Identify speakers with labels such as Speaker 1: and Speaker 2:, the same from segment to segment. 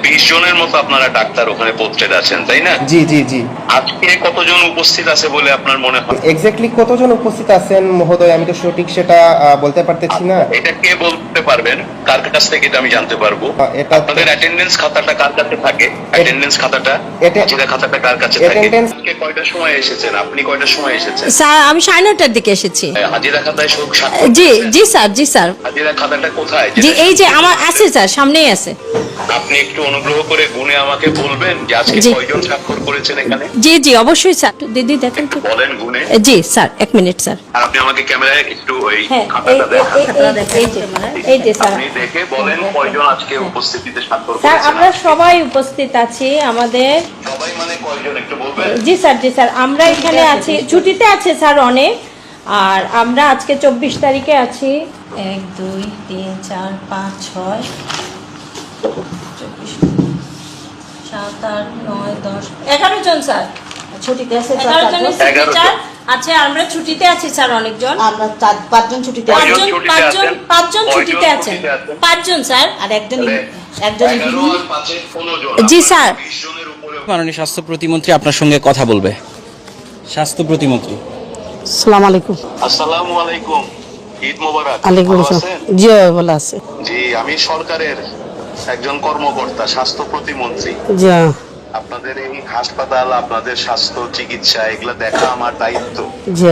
Speaker 1: 20 জনের মতো আপনারা ডাক্তার ওখানে পোস্টেড আছেন, তাই না?
Speaker 2: জি জি জি।
Speaker 1: আজকে কতজন উপস্থিত আছে বলে আপনার মনে হয়?
Speaker 2: এক্স্যাক্টলি কতজন উপস্থিত আছেন মহোদয়, আমি তো সঠিক সেটা বলতে পারতেছি না।
Speaker 1: এটা কে বলতে পারবেন? কার কাছ থেকে এটা আমি জানতে পারবো?
Speaker 2: এটা
Speaker 1: আপনাদের অ্যাটেন্ডেন্স খাতাটা কার কাছে থাকে? অ্যাটেন্ডেন্স খাতাটা, হাজিরা খাতাটা কার কাছে থাকে?
Speaker 2: attendance-
Speaker 1: আজকে কয়টার সময় এসেছেন? আপনি কয়টার সময় এসেছেন?
Speaker 3: স্যার আমি 9:30টার দিকে এসেছি।
Speaker 1: হাজিরা খাতায় সব
Speaker 3: জি জি স্যার, জি স্যার।
Speaker 1: হাজিরা খাতাটা কোথায়?
Speaker 3: জি এই যে আমার আছে স্যার, সামনেই আছে।
Speaker 1: আপনি একটু অনুগ্রহ করে গুনে আমাকে বলবেন যে আজকে
Speaker 3: জি।
Speaker 1: কয়জন স্বাক্ষর করেছেন এখানে?
Speaker 3: জি জি অবশ্যই স্যার, দিদি দেখেন তো।
Speaker 1: বলেন গুনে।
Speaker 3: জি স্যার, 1 মিনিট স্যার।
Speaker 1: আর আপনি আমাকে ক্যামেরায় একটু ওই
Speaker 3: হ্যাঁ
Speaker 1: খাতাটা দেখান।
Speaker 3: এই যে স্যার।
Speaker 1: আপনি দেখে বলেন কয়জন আজকে উপস্থিতিতে স্বাক্ষর
Speaker 3: স্যার
Speaker 1: করেছেন?
Speaker 3: আমরা সবাই উপস্থিত আছি আমাদের।
Speaker 1: সবাই মানে কয়জন একটু বলবেন?
Speaker 3: জি স্যার, জি স্যার, আমরা এখানে আছি, ছুটিতে আছে স্যার অনেক। আর আমরা আজকে 24 তারিখে আছি। 1 2 3 4 5 6 7 8 9 10 11 জন স্যার ছুটিতে আছে। 11 জনের সিগনেচার আছে। আমরা ছুটিতে আছি স্যার অনেকজন।
Speaker 4: আমরা 4-5 জন ছুটিতে আছি।
Speaker 1: কয়জন ছুটিতে আছেন?
Speaker 3: 5 জন ছুটিতে
Speaker 1: কয়জন
Speaker 3: আছেন।
Speaker 1: ছুটিতে আছেন?
Speaker 3: 5 জন স্যার।
Speaker 4: আর একজন
Speaker 1: 11 আর 5 এ 15 জন।
Speaker 3: জি, স্যার।
Speaker 1: 20 জনের উপরে।
Speaker 5: মাননীয় স্বাস্থ্য প্রতিমন্ত্রী আপনার সঙ্গে কথা বলবে। স্বাস্থ্য প্রতিমন্ত্রী।
Speaker 6: আসসালামু আলাইকুম।
Speaker 1: আসসালামু আলাইকুম। ঈদ মোবারক।
Speaker 6: আলাইকুম
Speaker 1: ভালো
Speaker 6: আসসালাম।
Speaker 1: আছেন?
Speaker 6: জি ভালো আছে।
Speaker 1: জি, আমি সরকারের একজন কর্মকর্তা, স্বাস্থ্য প্রতিমন্ত্রী।
Speaker 6: জি
Speaker 1: আপনাদের এই হাসপাতাল, আপনাদের স্বাস্থ্য চিকিৎসা এগুলা দেখা আমার দায়িত্ব।
Speaker 6: জি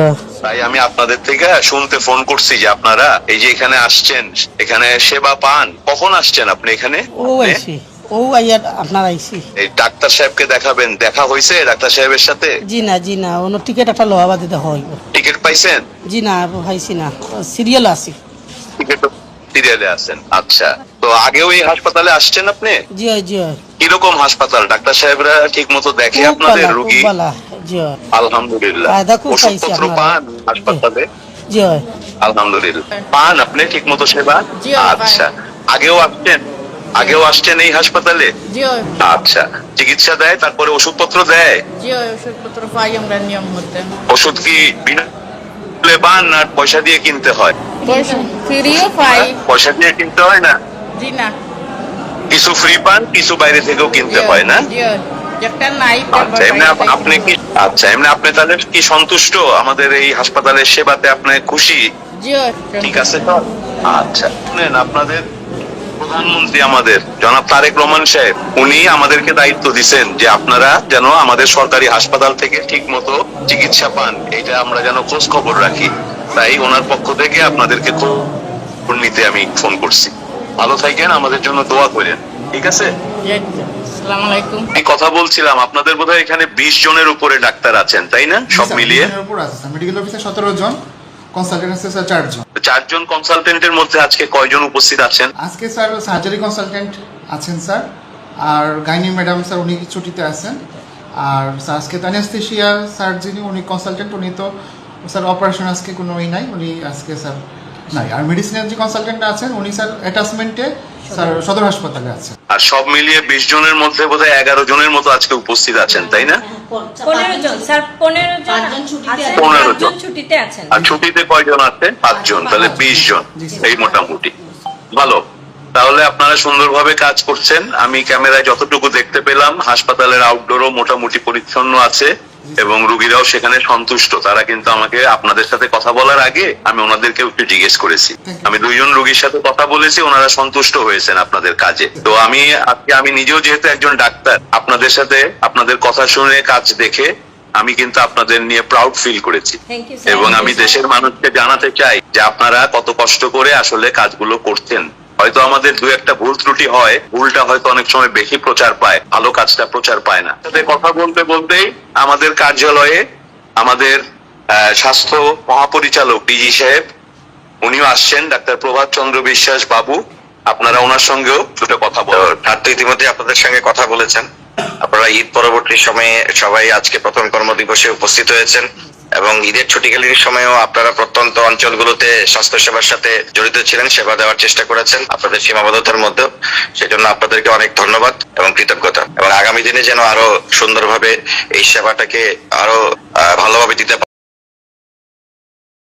Speaker 1: তাই আমি আপনাদের থেকে শুনতে ফোন করছি যে আপনারা এই যে এখানে আসছেন, এখানে সেবা পান। কখন আসছেন আপনি এখানে?
Speaker 6: ও আইসি, ও আইয়া আপনার আইসি।
Speaker 1: এই ডাক্তার সাহেবকে দেখাবেন, দেখা হয়েছে ডাক্তার সাহেবের সাথে?
Speaker 6: জি না অন্য টিকিট একটা লোহাবা দিতে হয়।
Speaker 1: টিকিট পাইছেন?
Speaker 6: জি না পাইছি না, সিরিয়াল আছি।
Speaker 1: টিকিট সিরিয়ালে আছেন। আচ্ছা, তো আগেও এই হাসপাতালে আসছেন আপনি?
Speaker 6: জি জি
Speaker 1: কিরকম হাসপাতাল? ডাক্তার সাহেবরা ঠিক মতো দেখে
Speaker 6: খুব
Speaker 1: আপনাদের
Speaker 6: ভালো, খুব
Speaker 1: রোগী?
Speaker 6: ভালো। জি
Speaker 1: আলহামদুলিল্লাহ।
Speaker 6: ফায়দা খুব পাইছি
Speaker 1: ওষুধপত্র
Speaker 6: আপনারা।
Speaker 1: পান হাসপাতালে?
Speaker 6: জি
Speaker 1: আলহামদুলিল্লাহ। পান আপনি ঠিক মতো সেবা?
Speaker 6: জি,
Speaker 1: আচ্ছা, আগেও আসছেন? আগেও আসছেন এই হাসপাতালে?
Speaker 6: জি
Speaker 1: আচ্ছা, চিকিৎসা দেয়, তারপরে ওষুধপত্র দেয়?
Speaker 6: জি ওষুধপত্র পাই আমরা নিয়ম মতে।
Speaker 1: ওষুধ কি বিনামূল্যে পান না পয়সা দিয়ে কিনতে হয়?
Speaker 6: ফ্রিও পাই।
Speaker 1: পয়সা দিয়ে কিনতে হয় না?
Speaker 6: জি না
Speaker 1: কিছু ফ্রি পান, কিছু বাইরে থেকেও কিনতে হয় না?
Speaker 6: জি একটা নাই।
Speaker 1: আচ্ছা, এমনি আপনি কি, আচ্ছা এমনি আপনি তাহলে কি সন্তুষ্ট আমাদের এই হাসপাতালের সেবাতে? আপনি খুশি?
Speaker 6: জি
Speaker 1: ঠিক আছে তো। আচ্ছা, শুনেন, আপনাদের প্রধানমন্ত্রী আমাদের জনাব তারেক রহমান সাহেব, উনি আমাদেরকে দায়িত্ব দিচ্ছেন যে আপনারা যেন আমাদের সরকারি হাসপাতাল থেকে ঠিক মতো চিকিৎসা পান, এটা আমরা যেন খোঁজ খবর রাখি। তাই ওনার পক্ষ থেকে আপনাদেরকে খবর নিতে আমি ফোন করছি। ভালো থাকেন, আমাদের জন্য দোয়া করেন, ঠিক আছে?
Speaker 6: আসসালামু আলাইকুম।
Speaker 1: আমি কথা বলছিলাম, আপনাদের বোধহয় এখানে 20 জনের উপরে ডাক্তার আছেন, তাই না? সব মিলিয়ে
Speaker 7: মেডিকেল অফিসার 17 জন, কনসালটেন্ট আছে স্যার 4 জন।
Speaker 1: 4 জন কনসালটেন্টের মধ্যে আজকে কয়জন উপস্থিত আছেন?
Speaker 7: আজকে স্যার সার্জারি কনসালটেন্ট আছেন স্যার, আর গাইনি ম্যাডাম স্যার উনি ছুটিতে আছেন। আর স্যার আজকে অ্যানেস্থেশিয়া স্যার যিনি উনি কনসালটেন্ট, উনি তো স্যার অপারেশন আজকে কোনো নাই, উনি আজকে স্যার নাই। আর মেডিসিনের যে কনসালটেন্ট আছেন উনি স্যার অ্যাটাচমেন্টে স্যার সদর হাসপাতালে আছেন।
Speaker 1: আর সব মিলিয়ে 20 জনের মধ্যে বোধহয় 11 জনের মতো আজকে উপস্থিত আছেন, তাই না?
Speaker 3: 15 জন স্যার, 15 জন
Speaker 4: 5 জন ছুটিতে
Speaker 3: আছেন,
Speaker 4: আছেন।
Speaker 1: 15
Speaker 3: 5 জন
Speaker 1: জন।
Speaker 3: ছুটিতে আছেন।
Speaker 1: আর ছুটিতে কয়জন আছে? 5 জন, তাহলে 20 জন। এই মোটামুটি ভালো। তাহলে আপনারা সুন্দরভাবে কাজ করছেন। আমি ক্যামেরায় যতটুকু দেখতে পেলাম, হাসপাতালের আউটডোরও মোটামুটি পরিচ্ছন্ন আছে এবং রোগীরাও সেখানে সন্তুষ্ট। তারা কিন্তু আমাকে আপনাদের সাথে কথা বলার আগে আমি ওনাদেরকে একটু জিজ্ঞেস করেছি। আমি 2 জন রোগীর সাথে কথা বলেছি, ওনারা সন্তুষ্ট হয়েছেন আপনাদের কাজে। তো আমি নিজেও যেহেতু একজন ডাক্তার, আপনাদের সাথে আপনাদের কথা শুনে কাজ দেখে আমি কিন্তু আপনাদের নিয়ে প্রাউড ফিল করেছি।
Speaker 3: Thank you, sir.
Speaker 1: এবং আমি দেশের মানুষকে জানাতে চাই যে আপনারা কত কষ্ট করে আসলে কাজগুলো করছেন। হয়তো আমাদের 2-1টা ভুল ত্রুটি হয়, ভুলটা হয়তো অনেক সময় বেশি প্রচার পায়, ভালো কাজটা প্রচার পায় না। সাথে কথা বলতে বলতেই আমাদের কার্যালয়ে আমাদের স্বাস্থ্য মহাপরিচালক ডিজি সাহেব উনিও আসছেন, ডাক্তার প্রভাত চন্দ্র বিশ্বাস বাবু। আপনারা ওনার সঙ্গেও দুটো কথা বলেন।
Speaker 8: তো ইতিমধ্যে আপনাদের সঙ্গে কথা বলেছেন। আপনারা ঈদ পরবর্তী সময়ে সবাই আজকে প্রথম কর্মদিবসে উপস্থিত হয়েছেন এবং ঈদের ছুটিকালীন সময়েও আপনারা প্রত্যন্ত অঞ্চলগুলোতে স্বাস্থ্য সেবার সাথে জড়িত ছিলেন, সেবা দেওয়ার চেষ্টা করেছেন আপনাদের সীমাবদ্ধতার মধ্যেও। সেজন্য আপনাদেরকে অনেক ধন্যবাদ এবং কৃতজ্ঞতা। এবং আগামী দিনে যেন আরো সুন্দরভাবে এই সেবাটাকে আরো ভালোভাবে দিতে